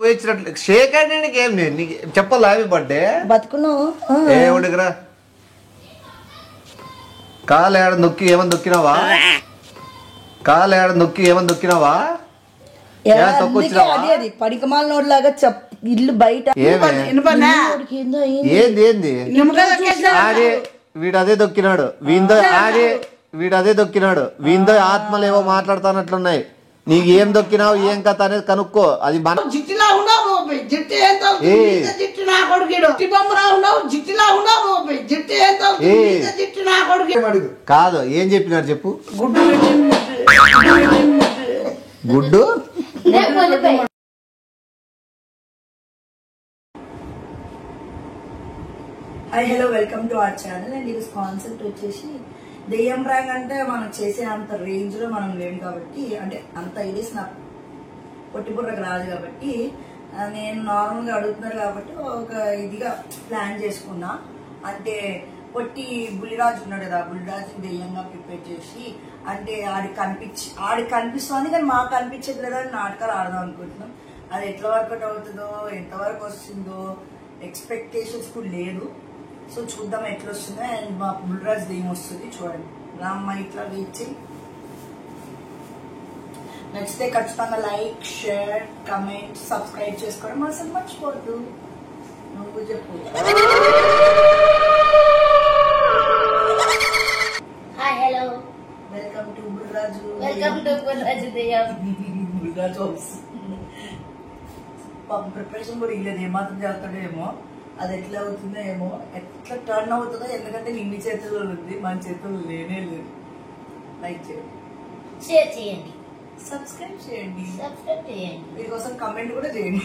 పోయించినట్లు shake hand ఏం నేను చెప్పాలి హ్యాపీ బర్త్డే బతుకున్నావు ఏ ఉడికిరా కాలు ఏడ నొక్కి ఏమని దొక్కినావా కాలు ఏడ నొక్కి ఏమని దొక్కినావా అది పడికమాల నోడ్లాగా ఇల్లు బయట ఏంది ఏంది ఆడే వీడు అదే దొక్కినాడు వీడు అదే దొక్కినాడు వీందో ఆత్మలు ఏవో మాట్లాడుతున్నట్లున్నాయి నీకు ఏం దొక్కినావు ఏం కథ అనేది కనుక్కో అది కాదు ఏం చెప్పినాడు చెప్పు గుడ్డు hello welcome to our channel and ఇది కాన్సెప్ట్ వచ్చేసి దెయ్యం ప్రాంక్ అంటే మనం చేసే అంత రేంజ్ లో మనం లేము కాబట్టి అంటే అంత ఐడియాస్ నాకు పొట్టిబుర్రకు రాదు కాబట్టి నేను నార్మల్ గా అడుగుతున్నారు కాబట్టి ఒక ఇదిగా ప్లాన్ చేసుకున్నా అంటే పొట్టి బుల్లిరాజు ఉన్నాడు కదా బుల్లిరాజుని దెయ్యంగా ప్రిపేర్ చేసి అంటే ఆడికి కనిపిస్తుంది కానీ మాకు కనిపించట్లేదు అని నాటకాలు ఆడదాం అనుకుంటున్నాం అది ఎట్లా వర్కౌట్ అవుతుందో ఎంతవరకు వస్తుందో ఎక్స్పెక్టేషన్స్ కూడా లేదు సో చూద్దాం ఎట్లా వస్తుందో అండ్ మా బుల్రాజ్ దెయ్యం వస్తుంది చూడండి రామ్మ ఇట్లా వేచి నచ్చితే ఖచ్చితంగా లైక్ షేర్ కమెంట్ సబ్స్క్రైబ్ చేసుకోవడం అసలు మర్చిపోవద్దు నువ్వు చెప్పు hello welcome to Bulraju Bulraju preparation కూడా ఇల్లేదు ఏమాత్రం చేస్తాడో ఏమో అది ఎట్లా అవుతుందో ఏమో ఎట్లా టర్న్ అవుతుందో ఎందుకంటే నీ చేతుల్లో ఉంది మన చేతుల్లో లేనే లేదు లైక్ చేయండి షేర్ చేయండి సబ్స్క్రైబ్ చేయండి మీకోసం కమెంట్ కూడా చేయండి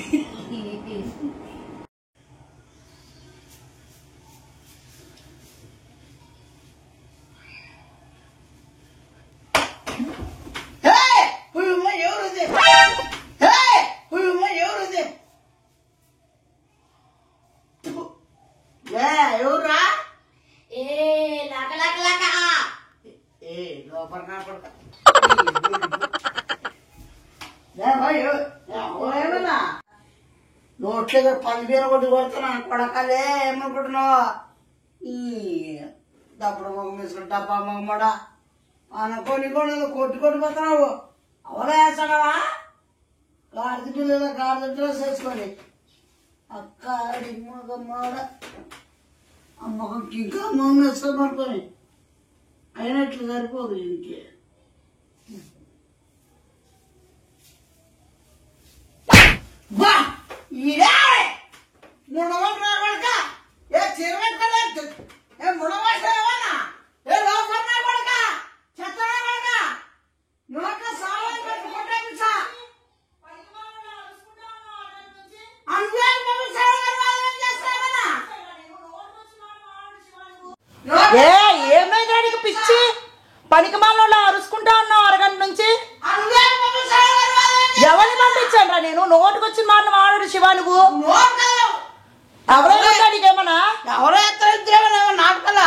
నోట్లేదు 10,000 కొట్టి కొడుతున్నా కొడకలే ఏమనుకుంటున్నావు ఈ దప్పుడు మొగం వేసుకుని డబ్బా మొగమడా అనుకోని కూడా కొట్టి పోతున్నావు అవలా వేస్తాడవా గాడిద డ్రెస్ వేసుకొని అక్కడి మొగమ్మడ ఆ మొగంకి ఇంకా మొగం వేసుకొని పడుకొని అయినట్లు సరిపోదు ఇంకే ఏమైందా నీకు పిచ్చి పనికిమాలలో అరుచుకుంటా ఉన్నావు అరగంట నుంచి ఎవరిని పంపించాను రా నేను నోటికి వచ్చిన మాట మాట్లాడు శివ నువ్వు ఎవరైనా నీకేమన్నా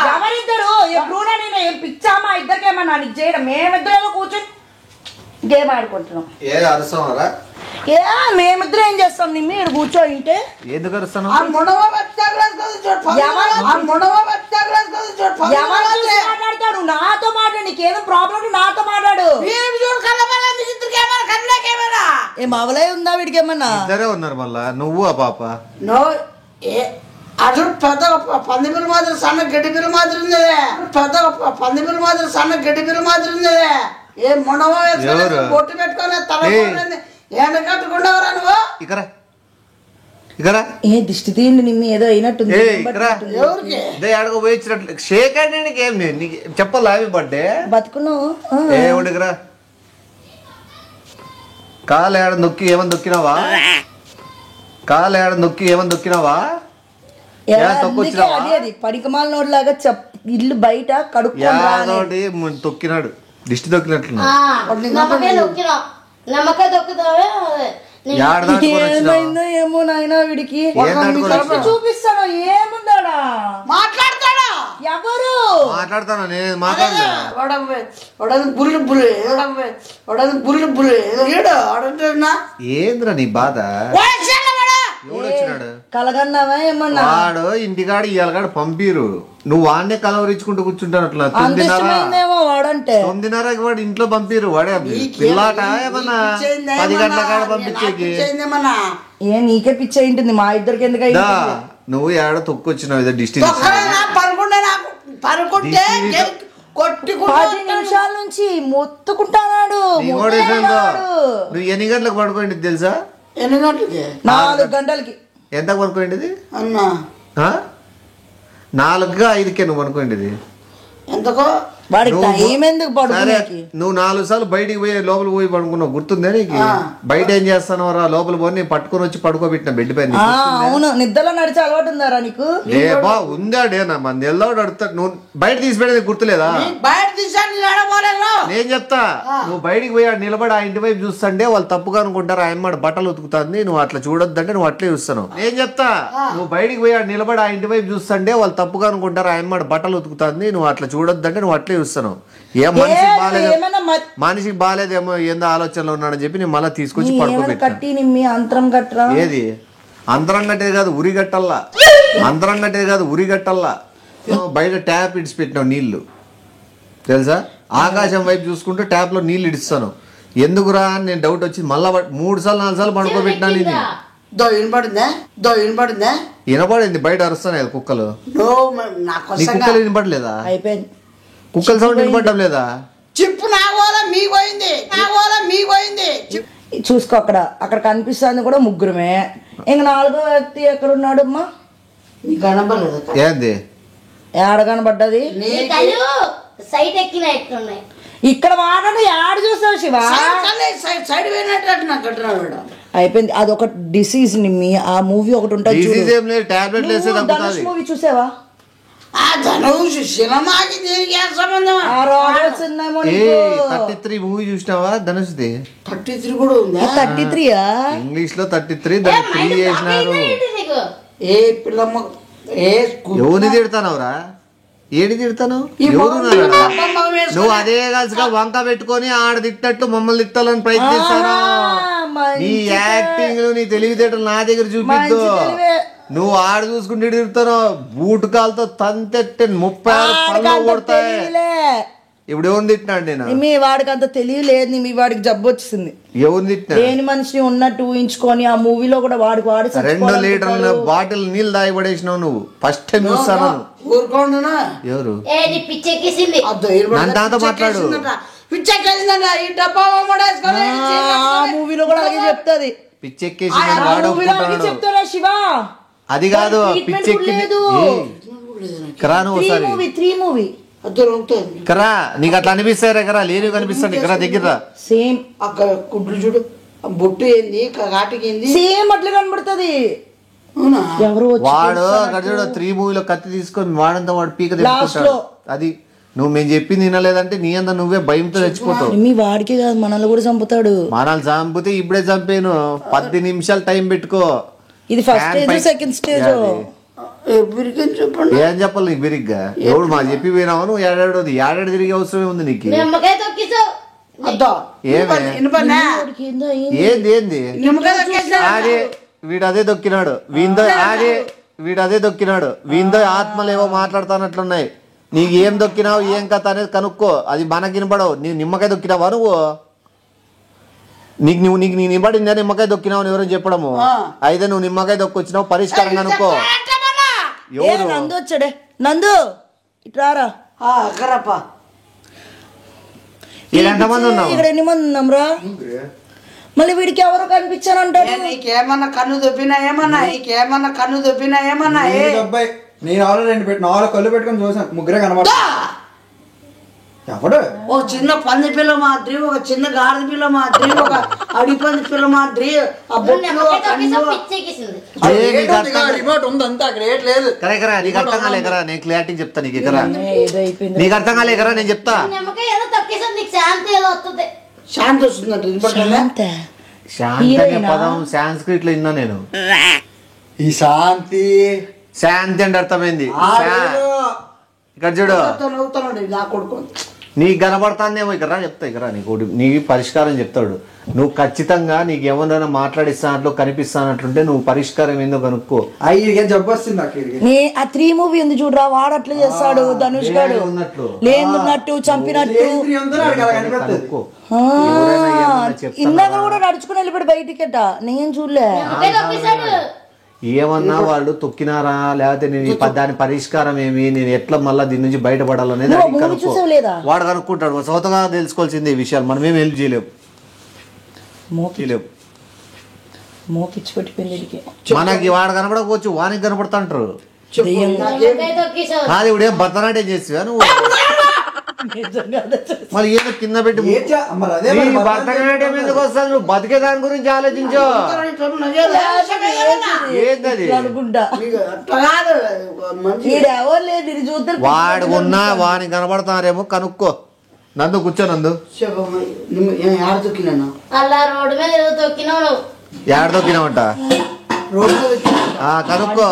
ఎవరిద్దరు ఎప్పుడూనా నేను ఏం పిచ్చామా ఇద్దరికేమన్నా నీకు చేయడం మేమిద్దరేమో కూర్చొని గేమ్ ఆడుకుంటున్నాం మేమిద్దరు ఏం చేస్తాం నీ మీరు కూర్చోయింటే ఎందుకు మాట్లాడతాడు నాతో మాట్లాడు నీకేదో ప్రాబ్లం నాతో మాట్లాడు ఏం అవలే ఉందా వీడికి ఏమన్నా ఇద్దరే ఉన్నారు మళ్ళా నువ్వు ఆ పాప అటు పెద్ద పంది పిల్ల మాదిరి సన్న గడ్డి పిల్ల మాదిరి ఉంది పెద్ద పంది పిల్ల మాదిరి సన్న గడ్డి పిల్ల మాదిరి ఉంది ఏ మొండవా బొట్టు పెట్టుకొని తల ఎండ కట్టుకుంటావరా నువ్వు ఇక్కడ ఏ దిష్టి తీయండి నిమ్మి ఏదో అయినట్టుంది ఆడకు పోయించినట్లు షేక్ హ్యాండ్ ఏం నేను చెప్పాలి హ్యాపీ బర్త్డే బతుకున్నావు ఏ ఉడికిరా కాలు ఏడ నొక్కి ఏమని దొక్కినావా కాలు ఏడ నొక్కి ఏమని దొక్కినావా అది పడికమాల నోడ్లాగా ఇల్లు బయట కడుక్కోటి తొక్కినాడు దిష్టి తొక్కినట్లు ఏమైందో ఏమో నాయనా వీడికి చూపిస్తాను ఏముందాడా మాట్లాడతాడా ఎవరు మాట్లాడతాను నేను మాట్లాడలేదు బుల్లి ఏంద్రా నీ బాధ కలగన్నావా ఏమన్నా వాడు ఇంటికాడ ఇవాళ పంపిరు నువ్వు వాడినే కలవరించుకుంటూ కూర్చుంటాను అట్లా అంత ఇష్టమైందేమో వాడంటే 9:30కి వాడు ఇంట్లో పంపిరు వాడే పిల్లాట ఏమన్నా 10 గంటల కాడ పంపించేకి ఏ నీకే పిచ్చి అయింటుంది మా ఇద్దరికి ఎందుకు అయింది నువ్వు ఏడ తొక్కొచ్చినావు ఏదో డిస్టిక్ పరుకుంటే 10 నిమిషాల నుంచి మొత్తుకుంటాడు నువ్వు ఎన్ని గంటలకు పడుకోండి తెలుసా? ఎన్ని గంటలకి? 4 గంటలకి. ఎంత పడుకోండి అన్నా? 4గా 5కే నువ్వు పడుకోండి. ఎంతకో వాడికి టైం ఎందుకు పడుకోడానికి? నువ్వు 4 సార్లు బయటికి పోయి లోపల పోయి పడుకున్నావు గుర్తుందా నీకు? బయట ఏం చేస్తాను రా లోపల పోయి నేను పట్టుకొని వచ్చి పడుకోబెట్టిన బెడ్ పైన. అవును నిద్రలో నడిచి అలవాటు ఉందారా నీకు? బా ఉందాడేనా మన నెల్లవాడు అడుగుతాడు. నువ్వు బయట తీసి పెట్టేది గుర్తులేదా? బయట తీసాను నేను చెప్తా నువ్వు బయటికి పోయి నిలబడి ఆ ఇంటి వైపు చూస్తుంటే వాళ్ళు తప్పుగా అనుకుంటారు ఆయమ్మ బట్టలు ఉతుకుతుంది నువ్వు అట్లా చూడొద్దంటే నువ్వు అట్లే చూస్తాను. నేను చెప్తా నువ్వు బయటికి పోయి నిలబడి ఆ ఇంటి వైపు చూస్తుంటే వాళ్ళు తప్పుగా అనుకుంటారు ఆయమ్మ బట్టలు ఉతుకుతుంది నువ్వు అట్లా చూడొద్దంటే నువ్వు అట్లే చూస్తాను. ఏం మనిషికి బాగాలేదు మనిషికి బాగాలేదేమో ఏందో ఆలోచనలో ఉన్నాడని చెప్పి నేను మళ్ళీ తీసుకొచ్చి పడుకోబెట్టా. ఏది అంతరం కట్టేది కాదు ఉరి గట్టల్లా అంతరం కట్టేది కాదు ఉరి గట్టల్లా. బయట ట్యాప్ ఇడిచి పెట్టినావు నీళ్లు తెలుసా? ఆకాశం వైపు చూసుకుంటూ ట్యాప్ లో నీళ్లు ఇడిస్తాను ఎందుకురా అని నేను డౌట్ వచ్చింది. మళ్ళా 3 సార్లు 4 సార్లు పడుకోబెట్టినా వినపడింది. బయట అరుస్తాను కుక్కలు. నీ కుక్కలు వినపడలేదా? కుక్కల సౌండ్ వినపడడం లేదా? చిప్పు చూసుకో అక్కడ కనిపిస్తుంది కూడా ముగ్గురమే. ఇంక 4వ వ్యక్తి ఎక్కడున్నాడు అమ్మా? ఏంది ఏడ కనబడ్డది? ఇక్కడ వాడను యాడ్ చూసావు శివ అయిపోయింది. అది ఒక డిసీజ్ నిమ్మి. ఆ మూవీ ఒకటి ఉంటుంది మూవీ చూసావా? మూవీ చూసినావా? ధనుష్ది 33 కూడా ఉందా? 33 ఇంగ్లీష్ లో 33 3 చేసినారు. ఎవరిని తిడతానవరా? ఏడి తిడతాను? నువ్వు అదే కలిసిగా వంక పెట్టుకొని ఆడ తిట్టట్టు మమ్మల్ని తిట్టాలని ప్రయత్నిస్తాను. నీ యాక్టింగ్ నీ తెలివితేటలు నా దగ్గర చూపిద్దు. నువ్వు ఆడ చూసుకుంటే తిడతాను బూటు కాలతో తంతెట్టే 36 కొడతాయి. ఇప్పుడు ఎవరిని తిట్టినాడు? నేను మీ వాడికి అంత తెలియలేదు. మీ వాడికి జబ్బు వచ్చింది. ఎవరిని తిట్టినా? దేని మనిషిని ఉన్నట్టు ఊహించుకొని ఆ మూవీలో కూడా వాడి 2 లీటర్ల బాటిల్ నీళ్ళు దాగిపడేసినావు నువ్వు. ఫస్ట్ టైం చూస్తాను. ఎవరు నన్ను మాట్లాడు మూవీలో కూడా అలాగే చెప్తాది. పిచ్చెక్కేసి చెప్తారా శివ? అది కాదు పిచ్చెక్కి కరా నువ్వు ఒకసారి 3 మూవీ కరా నీకు అట్లా అనిపిస్తారా? కరా లేని కనిపిస్తాడు కరా దగ్గర సేమ్ అక్కడ కుట్లు చూడు బొట్టు ఏంది కాటికి ఏంది సేమ్ అట్లా కనబడుతుంది. వాడు అక్కడ చూడు 3 మూవీలో కత్తి తీసుకొని వాడంతా వాడు పీక తెచ్చుకుంటాడు. అది నువ్వు మేము చెప్పింది వినలేదంటే నీ అంతా నువ్వే భయంతో తెచ్చిపోతావు. మీ వాడికి కాదు మనల్ని కూడా చంపుతాడు. మనల్ని చంపితే ఇప్పుడే చంపాను. 10 నిమిషాలు టైం పెట్టుకో. ఇది ఫస్ట్ స్టేజ్ సెకండ్ స్టేజ్. ఏం చెప్పాలి నీకు బిరిగ్గా? ఎవడు మా చెప్పి పోయినావు నువ్వు ఏడాడోది ఏడాడు తిరిగే అవసరమే ఉంది నీకు. ఏంది ఏంది ఆడే వీడు అదే దొక్కినాడు వీడు అదే దొక్కినాడు. వీందో ఆత్మలేవో మాట్లాడుతానట్లున్నాయి. నీకు ఏం దొక్కినావు ఏం కథ అనేది కనుక్కో. అది మనకి వినపడవు. నీవు నిమ్మకాయ దొక్కినావా? నువ్వు నీకు నింబడిందా నిమ్మకాయ దొక్కినావు ఎవరో చెప్పడము? అయితే నువ్వు నిమ్మకాయ దొక్కొచ్చినావు పరిష్కారం కనుక్కో. నందు వచ్చాడే. నందు ఇట్రారా. ఎంతమంది ఉన్నావు? ఇక్కడ ఎన్ని మంది ఉన్నాం రా? మళ్ళీ వీడికి ఎవరు కనిపించారంటారు. నీకేమన్నా కన్ను దొబ్బినా ఏమన్నా నేను ఆల్రెడీ 2 పెట్టిన 4 కళ్ళు పెట్టుకొని చూసాను. ముగ్గురే కనబడ. ఎవడు ఒక చిన్న పంది పిల్ల మాదిరి, ఒక చిన్న గాడిద పిల్ల మాదిరి, ఒక అడిపంది పిల్ల మాదిరి. రిమోట్ ఉంది అంతా అక్కడ ఏట్ లేదు. నీకు అర్థం కాలేకరా నేను క్లారిటీ చెప్తా. నీకు నీకు అర్థం కాలేకరా నేను చెప్తా. శాంతి వస్తుందంట. శాంతి అనే పదం సాంస్క్రిట్ లో విన్నా నేను. ఈ శాంతి శాంతి అంటే అర్థమైంది. ఇక్కడ చూడు నా కొడుకు నీకు కనబడతానేమో ఇక్కడ చెప్తా ఇక్కడ నీకు పరిష్కారం చెప్తాడు. నువ్వు ఖచ్చితంగా నీకు ఎవరైనా మాట్లాడిస్తానట్లు కనిపిస్తానట్లుంటే నువ్వు పరిష్కారం ఏందో కనుక్కో. జబ్బు వస్తుంది ఆ 3 మూవీ ఉంది చూడరా, వాడు అట్లా చేస్తాడు. ధనుష్ గాడు లేనున్నట్టు చంపినట్టు ఇందాక కూడా నడుచుకుని వెళ్ళిపోయాడు బయటికట, నేను చూడలే. ఏమన్నా వాళ్ళు తొక్కినారా లేకపోతే నేను దాని పరిష్కారం ఏమి, నేను ఎట్లా మళ్ళీ దీని నుంచి బయటపడాలనేది వాడు కనుక్కుంటాడు. సొంతగా తెలుసుకోవాల్సిందే ఈ విషయాలు, మనం ఏం హెల్ప్ చేయలేము. మనకి వాడు కనపడకపోవచ్చు, వానికి కనపడతా అంటారు. కాదు ఇప్పుడే భరతనాట్యం చేసి నువ్వు మళ్ళీ ఏదో కింద పెట్టి భరతనాట్యం ఎందుకు వస్తుంది? నువ్వు బతికే దాని గురించి ఆలోచించు. వాడు ఉన్నా వానికి కనపడతారేమో కనుక్కో. నందు కూర్చో. నందు ఏడ తొక్కినావంట కనుక్కో.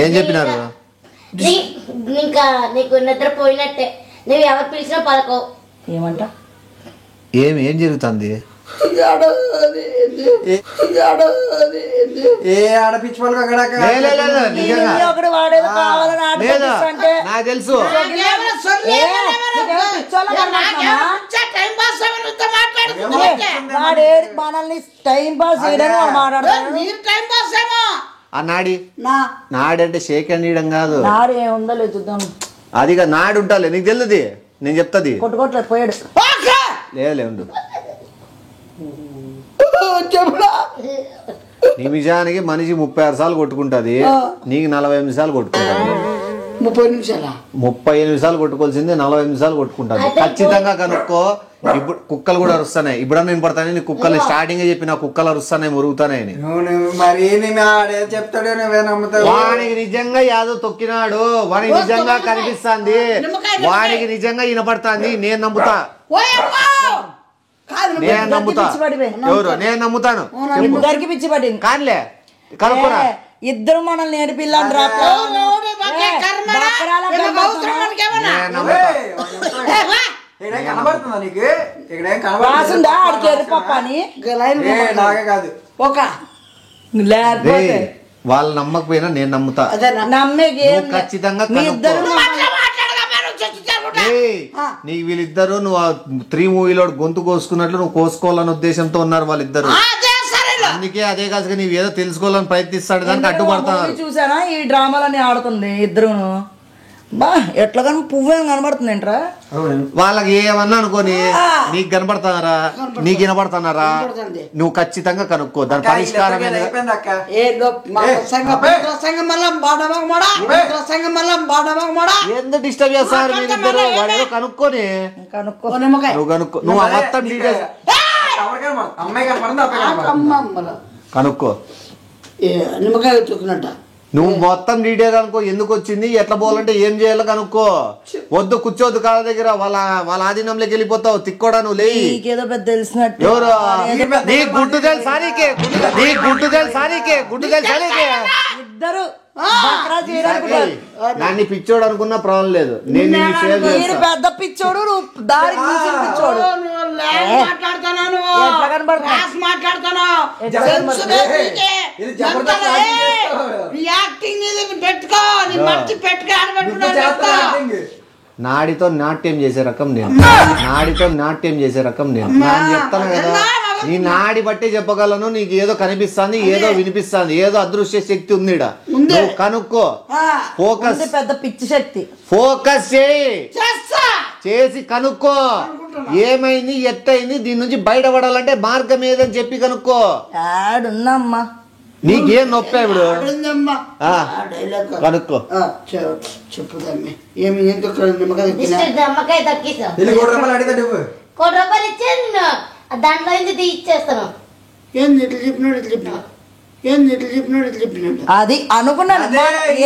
ఏం చెప్పినారు? ఇంకా నీకు నిద్ర పోయినట్టే, నువ్వు ఎవరు పిలిచినా పలకో. ఏమంట? ఏం జరుగుతుంది? నాకు తెలుసు. మనల్ని టైం పాస్ చేయడానికి మాట్లాడతాడు. నాడంటే షేక్ అండ్ కాదు, ఉందో లేదు చూద్దాం. అదిగా నాడు ఉంటాలే, నీకు తెలియదు, నేను చెప్తాది. కొట్టుకోట్లేదు పోయాడు. లేదు నిమిషానికి మనిషి 36 సార్లు కొట్టుకుంటది, నీకు 40 నిమిషాలు కొట్టుకుంటాది. 30 నిమిషాలు కొట్టుకోవాల్సింది 40 నిమిషాలు కొట్టుకుంటాను. ఖచ్చితంగా కనుక్కో. ఇప్పుడు కుక్కలు కూడా అరుస్తున్నాయి. ఇప్పుడన్నా నేను పడతాను, నీ కుక్కలు స్టార్టింగ్ చెప్పి నా కుక్కలు అరుస్తున్నాయి, మురుగుతానని. వానికి నిజంగా యాదో తొక్కినాడు, వానికి నిజంగా కనిపిస్తుంది, వానికి నిజంగా వినపడుతుంది. నేను నమ్ముతా, నేను నమ్ముతా. ఎవరు? నేను నమ్ముతాను. పిచ్చి పట్టింది కానిలే కనుక్కోరా. ఇద్దరు మనల్ని నేర్పిల్లని వాళ్ళు నమ్మకపోయినా నేను నమ్ముతా. ఖచ్చితంగా నీకు వీళ్ళిద్దరు నువ్వు 3 మూవీలో గొంతు కోసుకున్నట్లు నువ్వు కోసుకోవాలనే ఉద్దేశంతో ఉన్నారు వాళ్ళిద్దరు. అందుకే అదే కాదు నీవు ఏదో తెలుసుకోవాలని ప్రయత్నిస్తాడు, దానికి అడ్డుపడతాను. చూసానా ఈ డ్రామాలన్నీ ఆడుతుంది ఇద్దరు. బా ఎట్లా కానీ పువ్వు కనబడుతుంది ఏంట్రా వాళ్ళకి. ఏమన్నా అనుకోని నీకు కనబడతానారా, నీకు వినపడతానారా, నువ్వు ఖచ్చితంగా కనుక్కో. దాని పరిష్కారం ఎందుకు డిస్టర్బ్ చేస్తారు మీరిద్దరు? వాడేదో కనుక్కొని నువ్వు కనుక్కో. నువ్వు మొత్తం డీటెయిల్స్ కనుక్కో. నిమ్మకాయ తొక్కినట్ట నువ్వు మొత్తం డీటెయిల్ అనుకో. ఎందుకు వచ్చింది, ఎట్లా పోవాలంటే ఏం చేయాలో కనుక్కో. వద్దు కూర్చోవద్దు కాళ్ళ దగ్గర, వాళ్ళ ఆధీనంలోకి వెళ్ళిపోతావు. తిక్కోడా నువ్వు లేదో పెద్ద తెలిసినట్టు. ఎవరు? నీ గుడ్డు తెలుసానికే, నీ గుడ్డు తెలుసానికే, గుడ్డు తెలుసానికే. ఇద్దరు నాన్ని పిచ్చోడు అనుకున్నా ప్రాబ్లం లేదు. నేను పెద్ద పిచ్చోడు, నువ్వు దారి పిచ్చోడు. నాడితో నాట్యం చేసే రకం నేను, నాడితో నాట్యం చేసే రకం నేను. నేను చెప్తాను కదా, నీ నాడి బట్టే చెప్పగలను. నీకు ఏదో కనిపిస్తుంది, ఏదో వినిపిస్తుంది, ఏదో అదృశ్య శక్తి ఉంది. నువ్వు కనుక్కో. ఫోకస్, పెద్ద పిచ్చి శక్తి. ఫోకస్ చేసి కనుక్కో. ఏమైంది, ఎట్టయింది, దీని నుంచి బయటపడాలంటే మార్గం ఏదని చెప్పి కనుక్కో. ఆడున్నామ్మా, నీకేం నొప్పి ఇప్పుడు కనుక్కో. చెప్పుదమ్మి నిమ్మకాయ తక్కిస్తావు, దాంట్లో ఇచ్చేస్తాను. ఏంది ఇట్లా చెప్పినాడు, ఇట్లా చెప్పినా ఏంది ఇట్లా చెప్పినాడు, ఇట్లా చెప్పినాడు. అది అనుకున్నాను.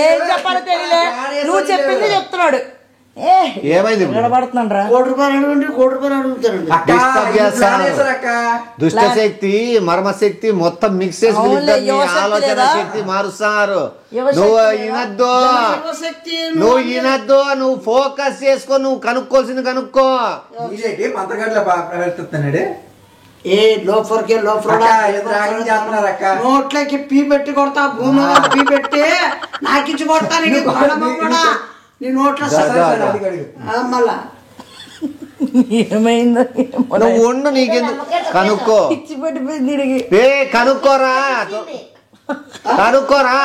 ఏం చెప్పాలో తెలియలే, నువ్వు చెప్పింది చెప్తున్నాడు. ఏమైంది నిలబడుతున్నాను రా. ₹1 అడుగుంటే ₹1 అడుగుతారండి. అక్క, Disturb ఇది చేస్తారు. plan చేశారు అక్క. దుష్టశక్తి మర్మశక్తి మొత్తం మిక్స్ చేసి అవునులే, వీళ్ళిద్దరిని యువశక్తి ఆలోచన లేదా? శక్తి మారుస్తున్నారు. యువశక్తి నువ్వు లేదా? వినద్దు, శక్తి నువ్వు వినద్దు, నువ్వు ఫోకస్ చేసుకో, నువ్వు కనుక్కోవాల్సింది కనుక్కో. ఇదేంటి మంత్రగాడిలో ప్రవర్తిస్తున్నాడు లోఫర్కే అక్క, ఏదో రాగం చేస్తున్నారు అక్క. నోట్లోకి పీ పెట్టి కొడతా, భూమి పీ పెట్టి నాకిచ్చి కొడతా. నీకు దండం కూడా నీ నోట్లో మళ్ళా ఏమైందో నువ్వు ఉండు, నీకెందుకు కనుక్కో. పిచ్చి పట్టిపోయింది వీడికి. కనుక్కోరా, కనుక్కోరా,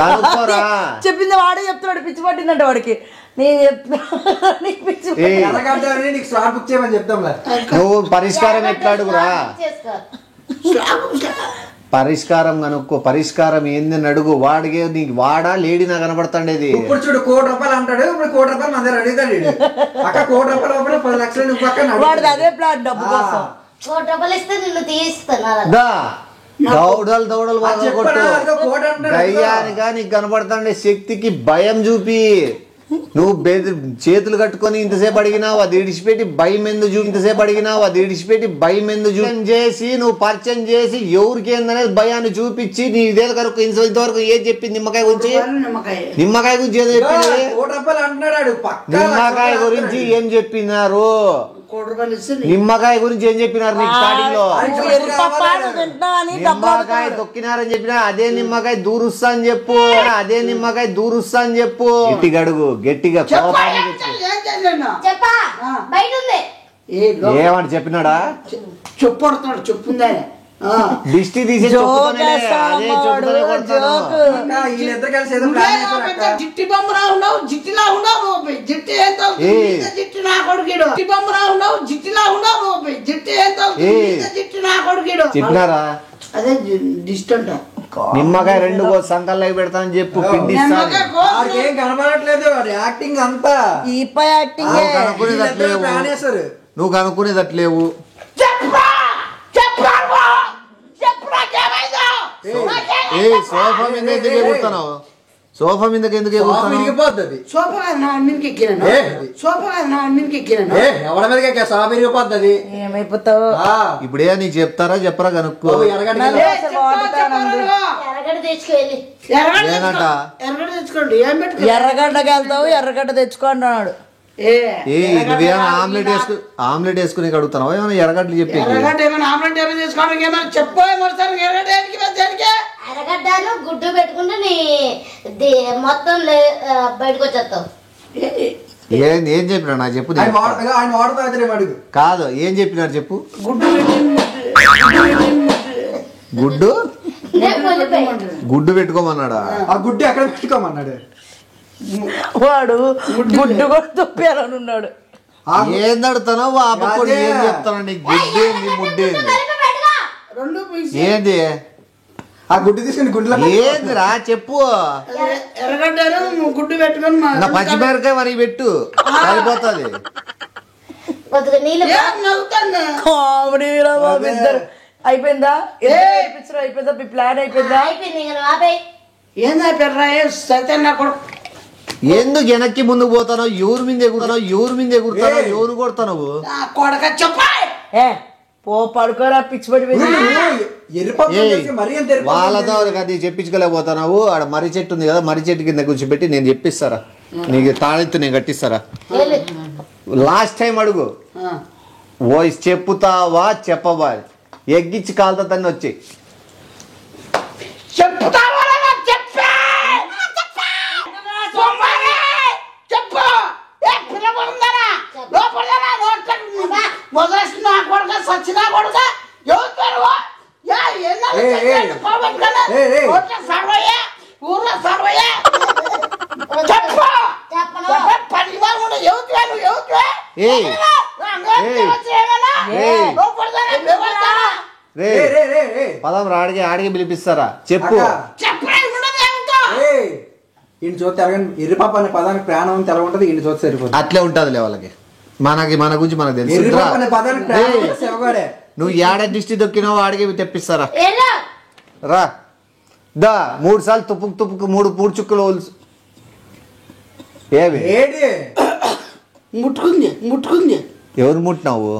కనుక్కోరా. చెప్పింది వాడే చెప్తున్నాడు, పిచ్చి పట్టిందంట వాడికి. నేను చెప్తున్నా నీకు పిచ్చి ఎర్రగడ్డని నీకు స్లాట్ బుక్ చేయమని చెప్తాంలే. నువ్వు పరిష్కారం ఎట్లా అడుగురా, చేసుకో. పరిష్కారం కనుక్కో. పరిష్కారం ఏందని అడుగు. వాడికి నీకు వాడా లేడీ నా కనబడతాండేది. ఇప్పుడు చూడు ₹1,00,000 అంటాడు, ఇప్పుడు ₹1,00,000 మన దగ్గర అడుగుతాడు వీడు. అక్క ₹1,00,000 10 లక్షలు నువ్వు పక్కన వాడిది అదే ప్లాన్, డబ్బు కోసం. ₹1 ఇస్తే నిన్ను తీస్తాను. దా దౌడలు దౌడలు బాగా కొట్టు. కోట అంటున్నాడు. దయ్యానిగా నీకు కనబడతాండే శక్తికి భయం చూపి నువ్వు చేతులు కట్టుకొని ఇంతసేపు అడిగినావు, అది ఇడిచిపెట్టి భయం ఎందుకు చూపి ఇంతసేపు అడిగినావు, అది ఇడిచిపెట్టి భయం ఎందుకు చేసి నువ్వు పరిచయం చేసి ఎవరికి ఏందనేది భయాన్ని చూపించి నీ ఇదే కనుక ఇంతవరకు ఏది చెప్పింది నిమ్మకాయ గురించి, నిమ్మకాయ గురించి ఏదో చెప్పింది, ₹1,00,000 అంటున్నాడు పక్క. నిమ్మకాయ గురించి ఏం చెప్పినారు, నిమ్మకాయ గురించి ఏం చెప్పినారు నీకు స్టార్టింగ్ లో, నిమ్మకాయ తొక్కినారని చెప్పినా అదే నిమ్మకాయ దూరుస్తా అని చెప్పు, అదే నిమ్మకాయ దూరుస్తా అని చెప్పు. గట్టిగా అడుగు, గట్టిగా కోపాన్ని చెప్పా బయట ఉంది. ఏమని చెప్పినాడా, చెప్పడుతున్నాడు, చెప్పుందా దిష్టి తీసి వీళ్ళిద్దరు కలిసి ఏదో ప్లాన్ చేశారు అక్క. జిట్టి బొమ్మరా ఉన్నావు, జిట్టిలా ఉన్నావు, జిట్టి ఏంతో జిట్టి నా కొడుకుడు, జిట్టి బొమ్మరా ఉన్నావు, జిట్టిలా ఉన్నావు, జిట్టి ఏంతో జిట్టి నా కొడుకుడు చెప్పినారా. అదే డిస్టెంట్ నిమ్మకాయ 2 సంకల్లో పెడతా అని చెప్పు, పిండిస్తాను. వాడికి ఏం కనబడట్లేదు, వాడి యాక్టింగ్ అంతా ఈ పై యాక్టింగ్. కనుక్కునేది ప్లాన్ చేశారు. నువ్వు కనుక్కునేది అట్లేవు. సోఫా మీద ఎందుకు ఎగురుతున్నావు, సోఫా మీదకి ఎందుకు ఎగురుతున్నావు, విరిగిపోద్ది. సోఫా నా అన్నింటికి ఎక్కినాను, సోఫా నా అన్నింటికి ఎక్కినాను. ఎవరి మీదకి సోఫా విరిగిపోద్ది. ఏమైపోతావు ఇప్పుడే నీకు చెప్తారా చెప్పరా కనుక్కో. ఎర్రగడ్డ తెచ్చుకెళ్ళి ఏనట ఎర్రగడ్డ తెచ్చుకోండి, ఏం పెట్టుకో. ఎర్రగడ్డకి వెళ్తావు, ఎర్రగడ్డ తెచ్చుకో అంటున్నాడు. నువ్వేమైనా ఆమ్లెట్ వేసుకుని అడుగుతున్నావు, ఏమైనా ఎర్రగడ్డలు చెప్పి ఎర్రగడ్డ ఏమైనా ఆమ్లెట్ ఏమైనా చేసుకోవడానికి ఏమైనా చెప్పోసారి ఎర్రగడ్డ దేనికి ఎర్రగడ్డను గుడ్డు పెట్టుకుంటే నీ మొత్తం బయటకు వచ్చేస్తావు. ఏం చెప్పినా నాకు చెప్పు. ఆయన వాడుతా అడుగు. కాదు ఏం చెప్పినారు చెప్పు. గుడ్డు గుడ్డు గుడ్డు పెట్టుకోమన్నాడా, ఆ గుడ్డు ఎక్కడ పెట్టుకోమన్నాడు. వాడు గుడ్డు కూడా తొప్పాలని ఉన్నాడు. ఏం అడుగుతావు ఆ పక్కడు, ఏం చెప్తాను నీకు. గుడ్డు ఏంది ముడ్డేంది రెండు ఏంది, ఆ గుడ్డు తీసుకుని గుడ్లో ఏందిరా చెప్పు. ఎర్రగడ్డ గుడ్డు పెట్టుకొని నా పచ్చిమిరకాయ మరి పెట్టు సరిపోతుంది. కొద్దిగా నీళ్ళు కామెడీలో బాబు ఇద్దరు. అయిపోయిందా అయిపోయిందా మీ ప్లాన్ అయిపోయిందా? అయిపోయింది. ఆపే ఏందా పెర్రా సత్యన్న కొడుకు. ఎందుకు వెనక్కి ముందుకు పోతావు, ఎవరి మీద ఎగురుతావు, ఎవరి మీద ఎగురుతావు, ఎవరు కొడతావు కొడక చెప్పాయి. పో పడుకోరా, పిచ్చి పడిపోయింది. వాళ్ళతో అది చెప్పించుకోలేకపోతున్నావు. ఆడ మర్రి చెట్టు ఉంది కదా, మర్రి చెట్టు కింద కూర్చోబెట్టి నేను చెప్పిస్తారా, నీకు తాళెత్తు నేను కట్టిస్తారా. లాస్ట్ టైం అడుగు, వాయిస్ చెప్పుతావా చెప్పవా, ఎగ్గిచ్చి కాలుతా తన్ని వచ్చి చెప్పుతావా చెప్పు. మొదలసిన కొడుక సచిన కొడుక సర్వయ్యా ఊర్లో సర్వయ్యా చెప్పు. పదం ఆడికి ఆడికి పిలిపిస్తారా చెప్పు. ఈయన చూస్తే ఎర్రిపాప అనే పదానికి ప్రాణం తెల ఉంటది, ఈయన చూస్తే సరిపోతుంది. అట్లే ఉంటదిలే వాళ్ళకి. మన గురించి మనకు తెలుసు. నువ్వు ఏడ దిష్టి దొక్కినావు ఆడికి తెప్పిస్తారా. రా దా 3 సార్లు తుప్పుకు 3 చుక్కలు ఏమి ఏంటి ముట్టుకుంది ఎవరు ముట్టినావు?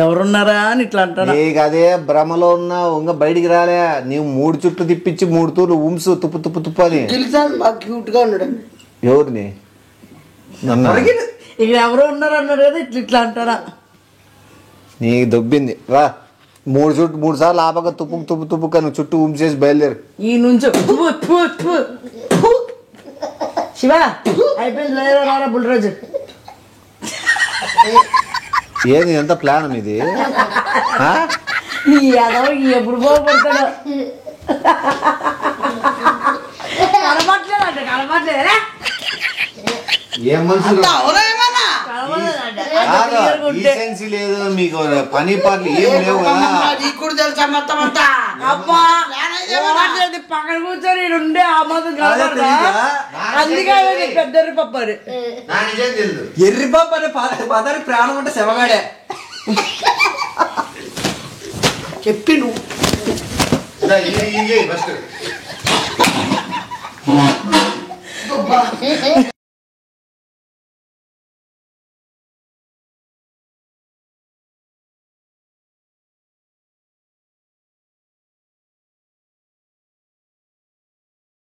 ఎవరున్నారా అని ఇట్లా అంటాను. నీకు అదే భ్రమలో ఉన్నావు, ఇంకా బయటికి రాలే. నీవు 3 చుట్టూ తిప్పించి 3 తూర్లు ఉమ్సు తుప్పు తుప్పు తుప్పు అని. గెలిచాను బాగా క్యూట్ గా ఉన్నాడు. ఎవరిని? నన్ను. ఇక్కడ ఎవరో ఉన్నారు అన్నాడు కదా, ఇట్లా అంటారా? నీకు దొబ్బింది రా. 3 సార్లు ఆపక తుప్పు తుప్పు తుప్పు కానీ చుట్టూ ఉమ్సేసి బయలుదేరు. ఈ నుంచి శివ అయిపోయింది లేదా బుల్రాజు. ఏది ఎంత ప్లాన్ ఇది? ఈ యాదవ్ ఎప్పుడు పోగొడతాడు. కనపట్లేదా? ఏం మనుషులు ఏమన్నా డీసెన్సీ లేదు మీకు, పని పాటలు ఏం లేవు కదా. నీకు కూడా తెలుసా మొత్తం అంతా? అబ్బా పక్కన కూర్చొని ఉండే ఆ మాత్రం కనపడదా? అందుకే పెద్ద పప్పారు. ఎర్రి పాప అనే పదానికి ప్రాణం అంటే శవగాడే. చెప్పి నువ్వు ఫస్ట్